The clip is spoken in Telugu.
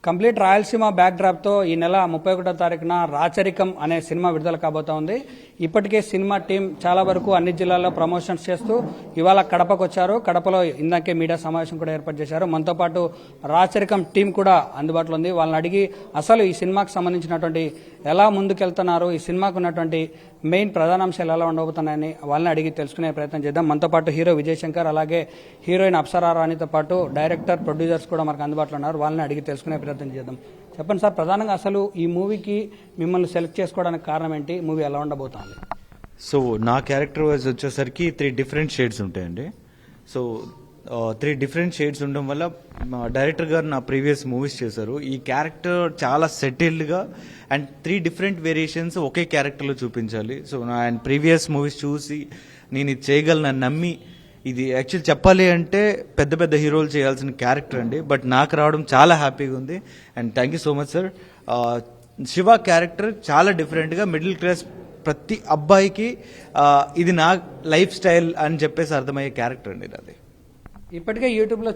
కంప్లీట్ రాయలసీమ బ్యాక్ డ్రాప్ తో ఈ నెల 31వ తారీఖున రాచరికం అనే సినిమా విడుదల కాబోతా ఉంది. ఇప్పటికే సినిమా టీం చాలా వరకు అన్ని జిల్లాల్లో ప్రమోషన్స్ చేస్తూ ఇవాళ కడపకు వచ్చారు. కడపలో ఇందాకే మీడియా సమావేశం కూడా ఏర్పాటు చేశారు. మనతో పాటు రాచరికం టీం కూడా అందుబాటులో ఉంది. వాళ్ళని అడిగి అసలు ఈ సినిమాకి సంబంధించినటువంటి ఎలా ముందుకెళ్తున్నారు, ఈ సినిమాకు ఉన్నటువంటి మెయిన్ ప్రధానాంశాలు ఎలా ఉండబోతున్నాయని వాళ్ళని అడిగి తెలుసుకునే ప్రయత్నం చేద్దాం. మనతో పాటు హీరో విజయ్ శంకర్, అలాగే హీరోయిన్ అప్సరా రాణితో పాటు డైరెక్టర్, ప్రొడ్యూసర్స్ కూడా మనకు అందుబాటులో ఉన్నారు. వాళ్ళని అడిగి తెలుసుకునే ప్రయత్నం చేద్దాం. చెప్పండి సార్, ప్రధానంగా అసలు ఈ మూవీకి మిమ్మల్ని సెలెక్ట్ చేసుకోవడానికి కారణం ఏంటి? మూవీ ఎలా ఉండబోతోంది? సో నా క్యారెక్టర్ వైజ్ వచ్చేసరికి 3 డిఫరెంట్ షేడ్స్ ఉంటాయండి. సో 3 డిఫరెంట్ షేడ్స్ ఉండడం వల్ల మా డైరెక్టర్ గారు నా ప్రీవియస్ మూవీస్ చేశారు. ఈ క్యారెక్టర్ చాలా సెటిల్డ్గా అండ్ 3 డిఫరెంట్ వేరియేషన్స్ ఒకే క్యారెక్టర్లో చూపించాలి. సో నా ఆయన ప్రీవియస్ మూవీస్ చూసి నేను ఇది చేయగలను నమ్మి, ఇది యాక్చువల్ చెప్పాలి అంటే పెద్ద పెద్ద హీరోలు చేయాల్సిన క్యారెక్టర్ అండి. బట్ నాకు రావడం చాలా హ్యాపీగా ఉంది and thank you so much sir. Shiva character చాలా డిఫరెంట్గా మిడిల్ క్లాస్ ప్రతి అబ్బాయికి ఇది నా లైఫ్ స్టైల్ అని చెప్పేసి అర్థమయ్యే క్యారెక్టర్ అండి అది. ఇప్పటికే యూట్యూబ్లో